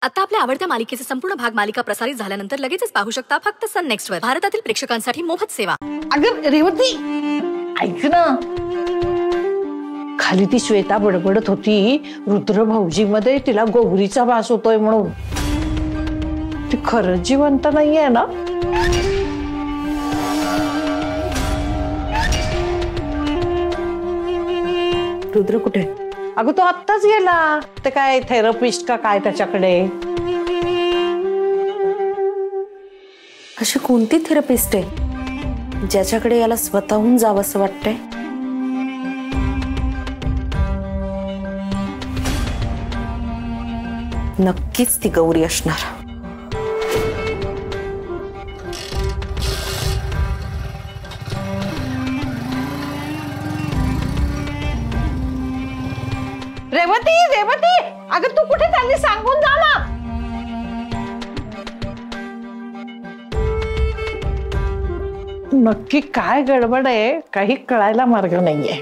आता आपल्या आवडत्या मालिकेचे संपूर्ण भाग मालिका प्रसारित झाल्यानंतर लगेचच पाहू शकता फक्त सन नेक्स्ट वर. भारतातील प्रेक्षकांसाठी मोफत सेवा. अगं रेवती ऐक ना, खाली ती श्वेता बडबडत होती रुद्र भाऊजी मध्ये तिला गौरीचा वास होतोय म्हणून. ती खरंच जिवंत नाहीये ना? रुद्र कुठे? अगं तो आत्ताच गेला. ते काय थेरपिस्ट का काय त्याच्याकडे. अशी कोणती थेरपिस्ट आहे ज्याच्याकडे याला स्वतःहून जावंसं वाटतंय? नक्कीच ती गौरी असणार. रेवती रेवती अगं तू कुठे चालली सांगून जा ना. नक्की काय गडबड आहे काही कळायला मार्ग नाहीये.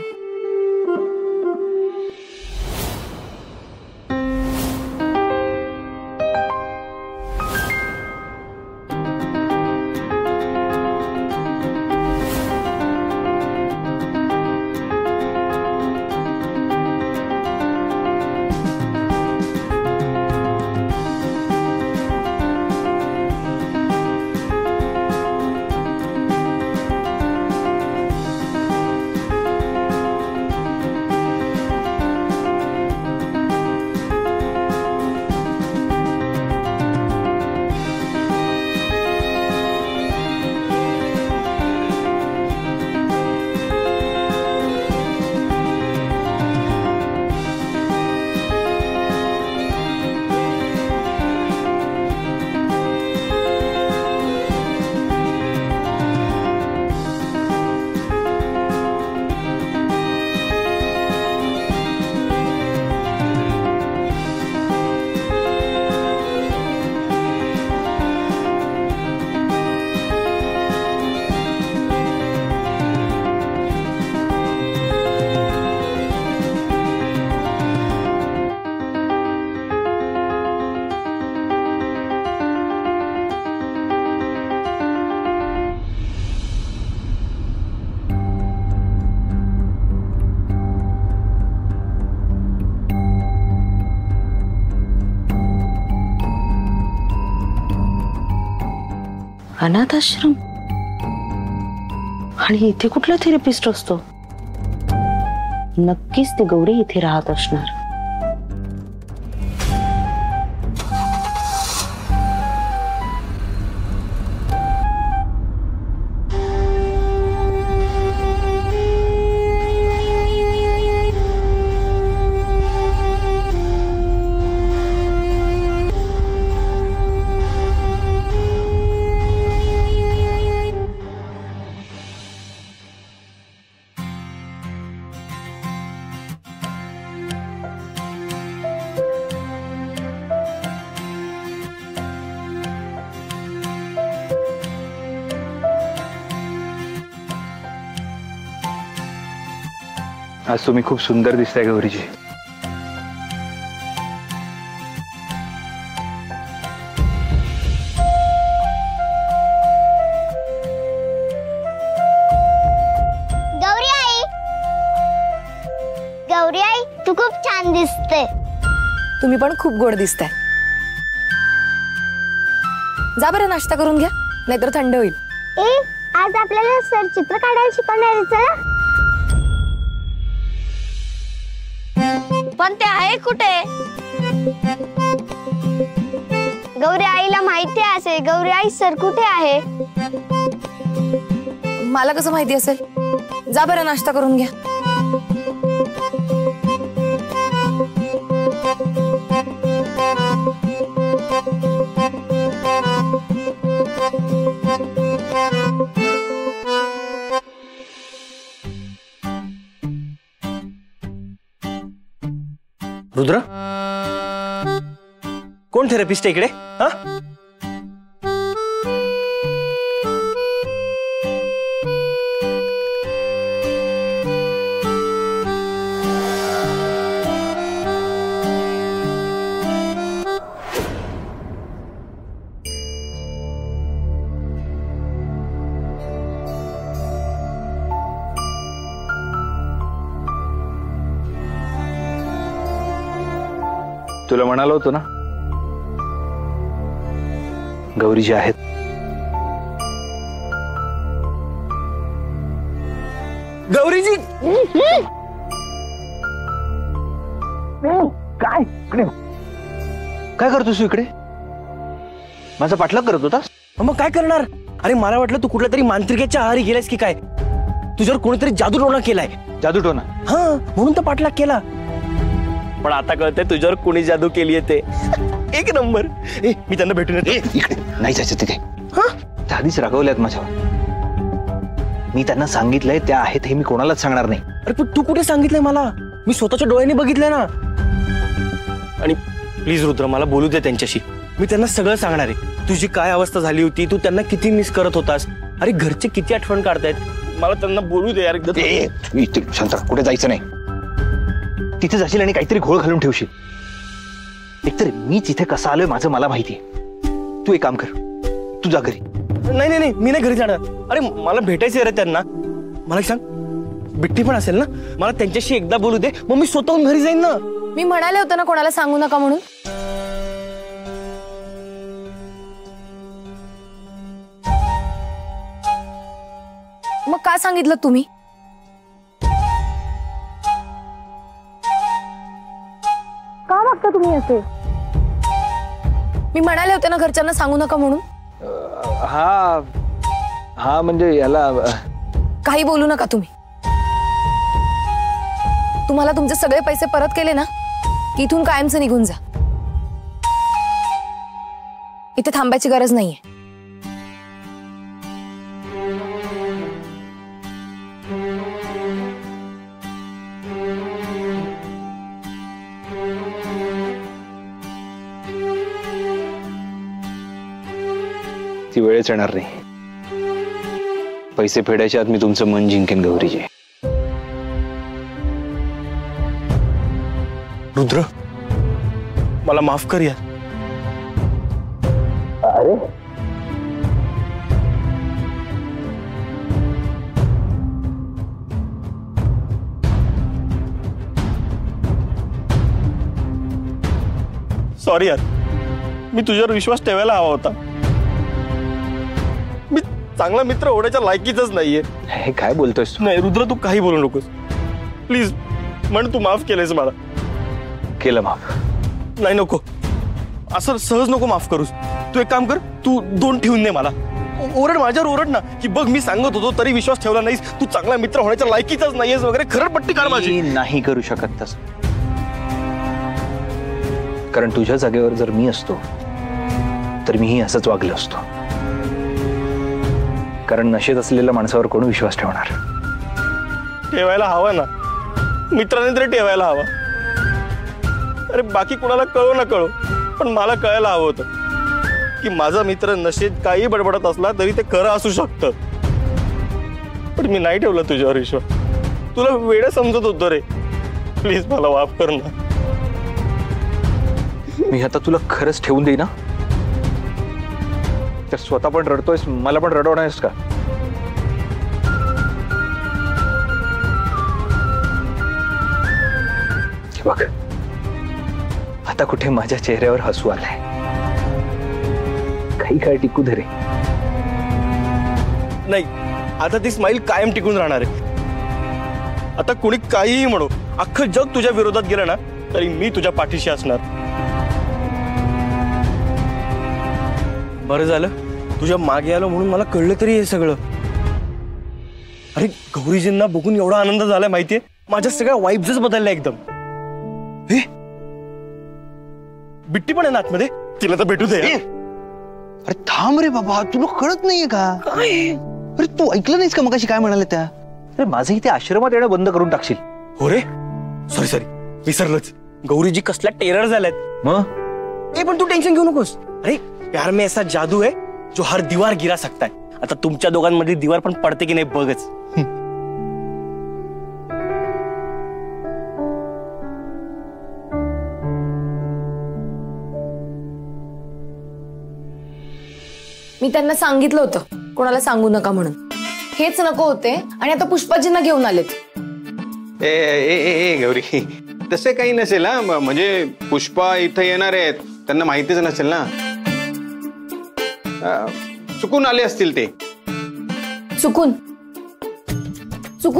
अनाथ आश्रम आणि इथे कुठला थेरपिस्ट असतो? नक्कीच ती गौरी इथे राहत असणार. आज तुम्ही खूप सुंदर दिसताय गौरीजी. गौरी आई, गौरी आई तू खूप छान दिसते. तुम्ही पण खूप गोड दिसताय. जा बरं नाश्ता करून घ्या नाहीतर थंड होईल. आज आपल्याला सर चित्र काढायला शिकवणार. चला. पण ते आहे कुठे? गौरी आईला माहिती असेल. गौरी आई सर कुठे आहे? मला कसं माहिती असेल? जा बरं नाश्ता करून घ्या. रुद्र कोण थेरपिस्ट आहे इकडे? हा तुला म्हणालो होतो ना, गौरीजी आहेत. गौरीजी काय काय करतोस तू इकडे? माझा पाठलाग करत होतास? मग काय करणार? अरे मला वाटलं तू कुठल्या तरी मांत्रिकेच्या आहारी गेलास की काय. तुझ्यावर कोणीतरी जादूटोणा केलाय. जादूटोणा? हा, म्हणून तर पाठलाग केला. पण आता कळतंय तुझ्यावर कोणी जादू केली ते. एक नंबर. मी त्यांना भेटून येतो. इकडे नाही जायचं तिथे. त्या आधीच रागवल्यात माझ्यावर. मी त्यांना सांगितलंय त्या आहेत हे मी कोणालाच सांगणार नाही. अरे पण तू कुठे सांगितलंय मला? मी स्वतःच्या डोळ्यांनी बघितलंय ना. आणि प्लीज रुद्र, मला बोलू दे त्यांच्याशी. मी त्यांना सगळं सांगणार आहे. तुझी काय अवस्था झाली होती, तू त्यांना किती मिस करत होतास. अरे घरचे किती आठवण काढतायत. मला त्यांना बोलू दे यार एकदा. शांत, कुठे जायचं नाही. तिथे जाशील आणि काहीतरी घोळ घालून ठेवशील. एकतर मी तिथे कसा आलोय माझं मला माहितीये. तू एक काम कर, तू जा घरी. नाही नाही नाही, मी नाही घरी जाणार. अरे मला भेटायचं रे त्यांना. मला सांग, बिट्टी पण असेल ना, मला त्यांच्याशी एकदा बोलू दे, मग मी स्वतःहून घरी जाईन ना. मी म्हणाले होते ना कोणाला सांगू नका म्हणून. मग का सांगितलं तुम्ही? का वागता तुम्ही असे? मी म्हणाले होते ना घरच्यांना सांगू नका म्हणून. हा हा, म्हणजे याला काही बोलू नका तुम्ही. तुम्हाला तुमचे सगळे पैसे परत केले ना, की इथून कायमचं निघून जा. इथे थांबायची गरज नाहीये. ती वेळच येणार नाही. पैसे फेडायच्या आत मी तुमचं मन जिंकेन गौरीजी. रुद्र, मला माफ कर यार. अरे सॉरी यार, मी तुझ्यावर विश्वास ठेवायला हवा होता. मी चांगला मित्र होण्याच्या लायकीतच नाहीये. हे काय बोलतोयस तू? नाही रुद्र, तू काही बोलू नकोस प्लीज. म्हण तू माफ केलंयस मला. केलं माफ? नाही नको, असं सहज नको माफ करूस. तू एक काम कर, तू 2 ठेवून दे मला. ओरड, माझ्यावर ओरड ना, की बघ मी सांगत होतो तरी विश्वास ठेवला नाहीस, तू चांगला मित्र होण्याच्या लायकीचाच नाहीयेस वगैरे. खरं पट्टी काढ माझी. मी नाही करू शकत तसं, कारण तुझ्या जागेवर जर मी असतो तर मीही असंच वागलो असतो. कारण नशेत असलेल्या माणसावर कोण विश्वास ठेवणार? ठेवायला हवा ना, मित्राने तरी ठेवायला हवा. अरे बाकी कुणाला कळो ना कळो, पण मला कळायला हवं होतं की माझा मित्र नशेत काही बडबडत असला तरी ते खरं असू शकतं. पण मी नाही ठेवलं तुझ्यावर विश्वास. तुला वेळ समजत होतो रे. प्लीज मला माफ कर ना. मी आता तुला खरंच ठेवून देईना तर स्वतः पण रडतोयस, मला पण रडवणारस का? बघ आता कुठे माझ्या चेहऱ्यावर हसू आलंय. काही काळ टिकू दे रे. नाही, आता ती स्माइल कायम टिकून राहणार आहे. आता कोणी काहीही म्हणो, अख्खं जग तुझ्या विरोधात गेलं ना तरी मी तुझ्या पाठीशी असणार. बरं झालं तुझ्या मागे आलो म्हणून मला कळलं तरी हे सगळं. अरे गौरीजींना बघून एवढा आनंद झालाय माहितीये, माझ्या सगळ्या वाईब्सच बदलल्या एकदम. हे बिट्टी पण आहे ना आतमध्ये, तिला तर भेटू दे. अरे थांब रे बाबा, तुला कळत नाहीये का? अरे तू ऐकलं नाहीस का मगाशी काय म्हणाले त्या? अरे माझं इथे आश्रमात येणं बंद करून टाकशील. हो रे, सॉरी विसरलंच. गौरीजी कसल्या टेरर झाल्यात. मग पण तू टेन्शन घेऊ नकोस. अरे प्यार में ऐसा जादू है जो हर दीवार गिरा सकता है. आता तुमच्या दोघांमध्ये दीवार पण पडते की नाही बघच. मी त्यांना सांगितलं होतं कोणाला सांगू नका म्हणून. हेच नको होते आणि आता पुष्पाजींना घेऊन आलेत. ए गौरी, तसे काही नसेल ना, म्हणजे पुष्पा इथं येणार आहेत, त्यांना माहितीच नसेल ना. चुकून आले असतील ते. चुकून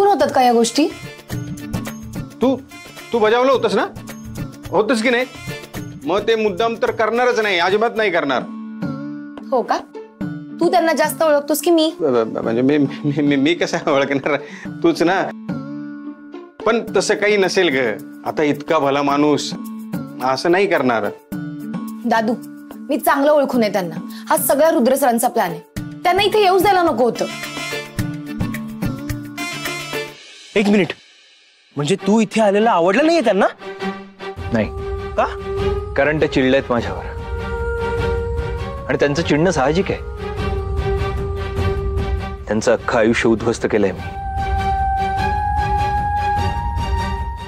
होतात का या गोष्टी? तू बजावलं होतस ना, होतच की नाही? मग ते मुद्दाम तर करणारच नाही, अजिबात नाही करणार. हो का? तू त्यांना जास्त ओळखतोस की मी? म्हणजे मी कसं ओळखणार, तूच ना. पण तसं काही नसेल ग, आता इतका भला माणूस असं नाही करणार. दादू, मी चांगलं ओळखून आहे त्यांना. हा सगळा रुद्र सरांचा प्लॅन आहे. त्यांना इथे येऊच द्यायला नको होतं. एक मिनिट, म्हणजे तू इथे आलेला आवडलं नाहीये त्यांना? नाही. का? कारण ते चिडलेत माझ्यावर, आणि त्यांचं चिडणं साहजिक आहे. त्यांचं अख्खं आयुष्य उद्ध्वस्त केलंय मी.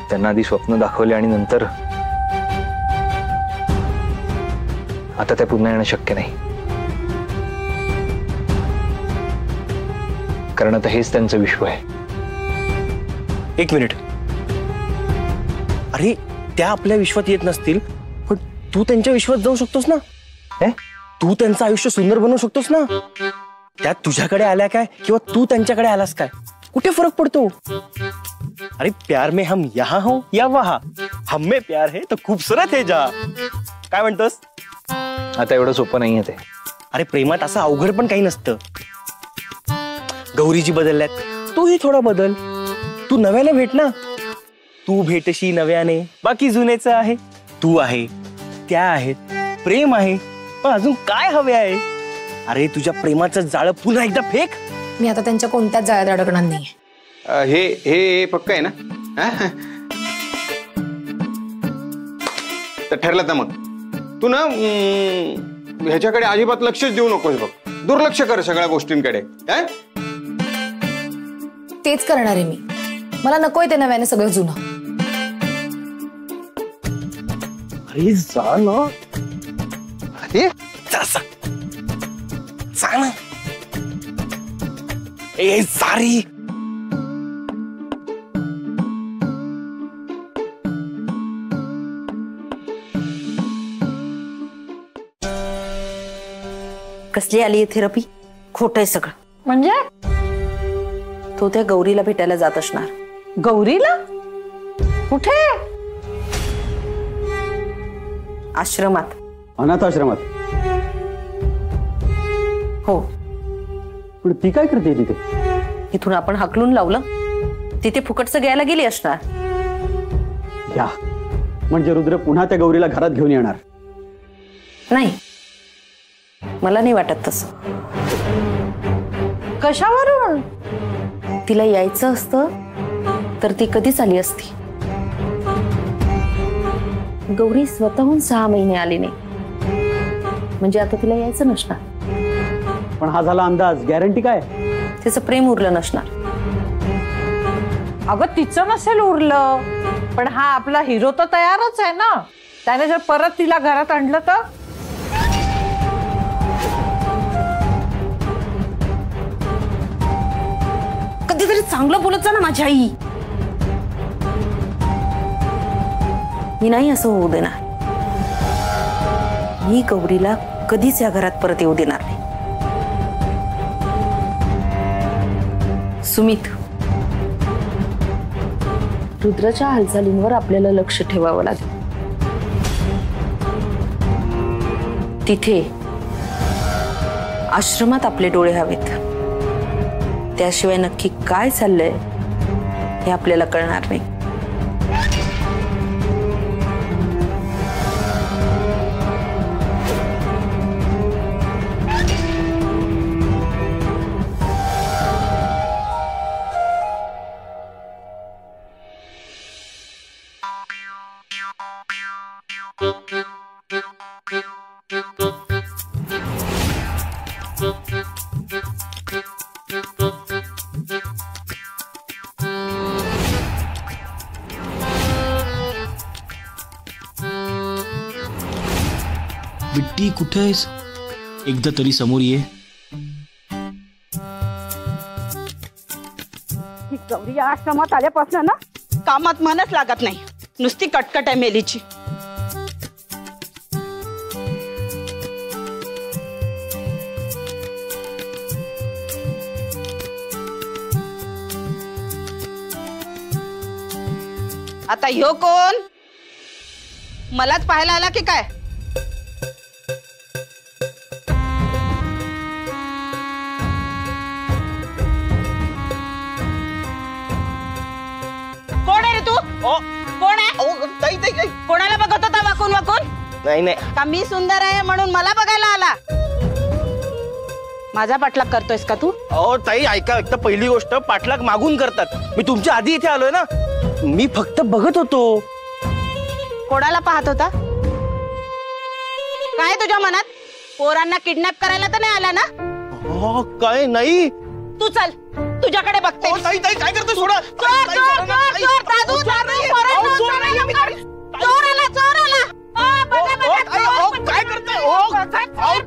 त्यांना आधी स्वप्न दाखवले आणि नंतर आता ते पुन्हा येणं शक्य नाही. कारण आता हेच त्यांचं विश्व आहे. एक मिनिट, अरे त्या आपल्या विश्वात येत नसतील, पण तू त्यांच्या विश्वात जाऊ शकतोस ना. तू त्यांचं आयुष्य सुंदर बनवू शकतोस ना. त्या तुझ्याकडे आल्या काय किंवा तू त्यांच्याकडे आलास काय, कुठे फरक पडतो? अरे प्यार में हम यहाँ हो या वहां, हम में प्यार है तो खूबसूरत है जा. काय म्हणतोस? आता एवढं सोपं नाहीये ते. अरे प्रेमात असं अवघड पण काही नसतं. गौरीजी बदलल्यात, तूही थोडा बदल. तू नव्याने भेट ना. तू भेटशी नव्याने, बाकी जुनेच आहे. तू आहे, त्या आहेत, प्रेम आहे, पण अजून काय हवे आहे? अरे तुझ्या प्रेमाचं जाळं पुन्हा एकदा फेक. मी आता त्यांच्या कोणत्याच जाळ्यात अडकणार नाहीये. हे पक्का आहे ना? तर ठरलं तर मग तू ना ह्याच्याकडे अजिबात लक्षच देऊ नकोस बघ. दुर्लक्ष कर सगळ्या गोष्टींकडे. तेच करणार आहे मी. मला नकोय ते नव्याने सगळं जुनं. अरे जा ना. अरे जा ना. ए सारी. कसली आली थेरपी? खोट आहे सगळं. म्हणजे तो त्या गौरीला भेटायला जात असणार. गौरीला? कुठे? आश्रमात. अनाथ आश्रमात? हो. पण ती काय करते तिथे? इथून आपण हकलून लावलं, तिथे फुकटचं घ्यायला गेली असणार. या म्हणजे रुद्र पुन्हा त्या गौरीला घरात घेऊन येणार? नाही, मला नाही वाटत तसं. कशावरून? तिला यायचं असतं तर ती कधीच आली असती. गौरी स्वतःहून 6 महिने आली नाही, म्हणजे आता तिला यायचं नसणार. पण हा झाला अंदाज, गॅरंटी काय? तिचं प्रेम उरलं नसणार. अगं तिचं नसेल उरलं, पण हा आपला हिरो तर तयारच आहे ना. त्याने जर परत तिला घरात आणलं तर? कधीतरी चांगलं बोलत जा ना माझी आई. मी नाही असं होऊ देणार. मी गौरीला कधीच या घरात परत येऊ देणार नाही. सुमित, रुद्राच्या हालचालींवर आपल्याला लक्ष ठेवावं लागेल. तिथे आश्रमात आपले डोळे हवेत. त्याशिवाय नक्की काय चाललंय हे आपल्याला कळणार नाही. बिट्टी कुठे आहेस? एकदा तरी समोर ये. गौरी या आश्रमात आल्यापासून ना कामात मनच लागत नाही. नुसती कटकट आहे मेलीची. आता ह्यो कोण? मलाच पाहायला आला की काय? कोण आहे रे तू? कोण आहे? कोणाला बघत होता वाकून वाकून? नाही नाही, का मी सुंदर आहे म्हणून मला बघायला आला? माझा पाठलाग करतोयस का तू? अहो ताई ऐका, एक तर पहिली गोष्ट पाठलाग मागून करतात. मी तुमच्या आधी इथे आलोय ना, मी फक्त बघत होतो. कोणाला पाहत होता? काय तुझ्या मनात? पोरांना किडनॅप करायला तर नाही आला ना? काय नाही. तू चल, तुझ्याकडे बघते. ताई ताई काय करतोय? सोडा. चोर चोर चोर चोर दादू दादू पोरांना चोर आला चोर आला. बघा बघा काय करताय?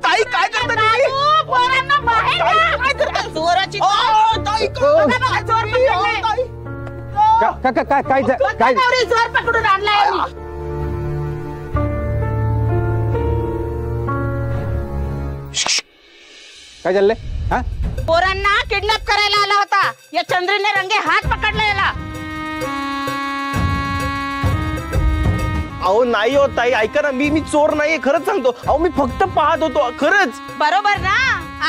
ताई काय करताय? पोरांना बाहेर काय करताय? चोराची ताई बघा चोर पकडलाय. काय चोर पकडून आणलाय मी. काय चाललंय? हा, पोरांना किडनॅप करायला आला होता. या चंद्रीने रंगे हात पकडला याला. अहो नाही हो ताई, ऐका ना, मी चोर नाहीये, खरंच सांगतो. अहो मी फक्त पाहत होतो, खरंच. बरोबर ना?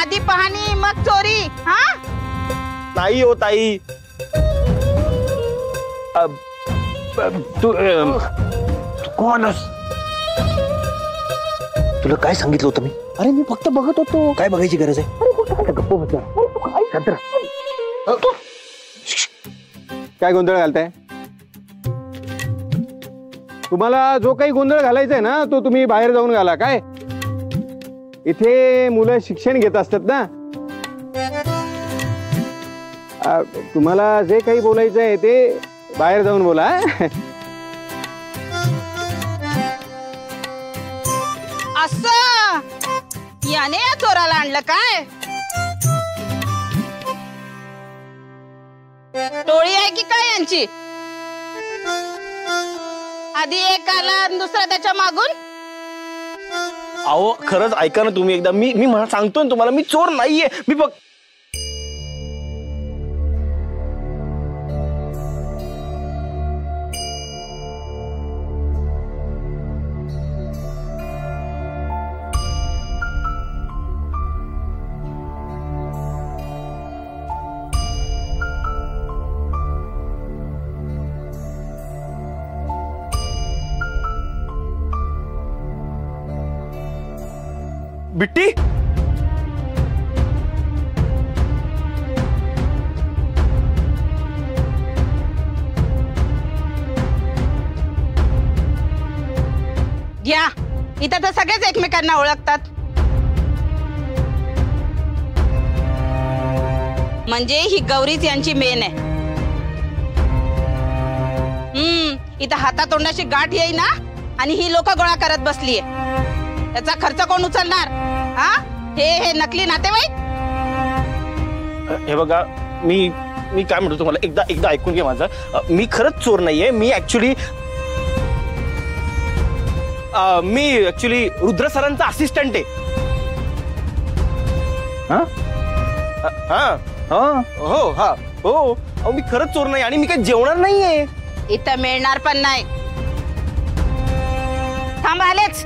आधी पाहणी मग चोरी. हा नाही हो ताई. तू कोण? तुला काय सांगितलं होतं मी? अरे मी फक्त बघत होतो. काय बघायची गरज आहे? गप्प बस. काय गोंधळ घालताय? तुम्हाला जो काही गोंधळ घालायचा आहे ना, तो तुम्ही बाहेर जाऊन घाला. काय इथे मुलं शिक्षण घेत असतात ना. तुम्हाला जे काही बोलायचं आहे ते बाहेर जाऊन बोला. असं याने या चोराला आणलं काय? टोळी आहे की काय यांची? आधी एक आला, दुसरा त्याच्या मागून. अहो खरंच ऐका ना तुम्ही एकदा. मी सांगतोय तुम्हाला, मी चोर नाहीये. मी फक्त बिट्टी. घ्या, इथं तर सगळेच एकमेकांना ओळखतात. म्हणजे ही गौरीच यांची मेन आहे. इथं हातातोंडाची गाठ येई ना, आणि ही लोक गोळा करत बसलीये. त्याचा खर्च कोण उचलणार? हा, हे नकली नातेवाईक. हे बघा, मी काय म्हणतो तुम्हाला, एकदा ऐकून घे माझं. मी खरंच चोर नाहीये. मी ऍक्च्युली रुद्र सरांचा असिस्टंट आहे. हो, मी खरंच चोर नाही, आणि मी काही जेवणार नाहीये. इथं मिळणार पण नाही. थांब आलेच.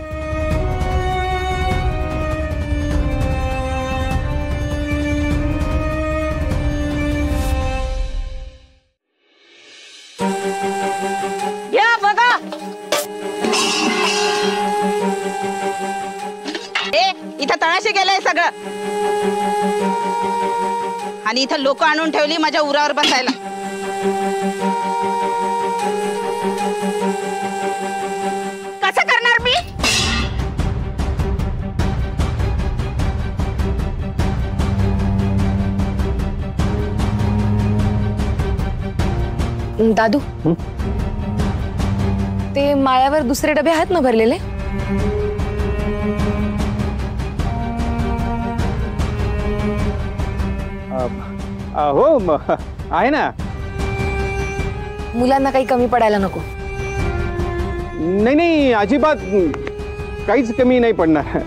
घ्या बघा. इथं तळाशी गेलंय सगळं, आणि इथं लोक आणून ठेवली माझ्या उरावर बसायला. कसं करणार मी? दादू, ते माळ्यावर दुसरे डबे आहेत ना भरलेले? हो आहे ना. मुलांना काही कमी पडायला नको. नाही नाही, अजिबात काहीच कमी नाही पडणार.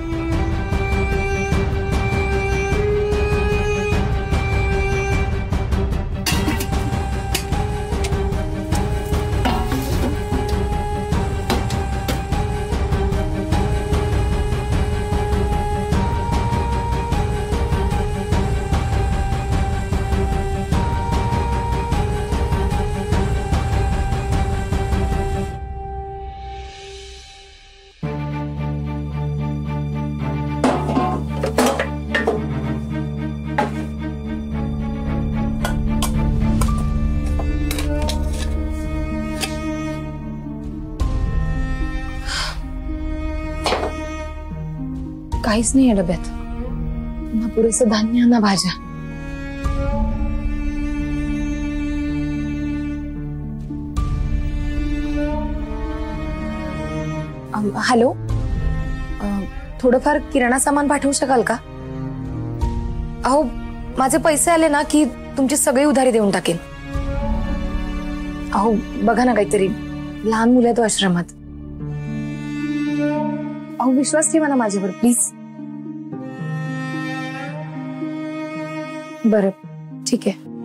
काहीच नाही आहे डब्यात. ना पुरेसं धान्य ना भाज्या. हॅलो, थोडंफार किराणा सामान पाठवू शकाल का? अहो, माझे पैसे आले ना की तुमची सगळी उधारी देऊन टाकेन. अहो बघा ना, काहीतरी लहान मुलं आहेत आश्रमात. अहो विश्वास ठेवा ना माझ्यावर प्लीज. बरं ठीक आहे.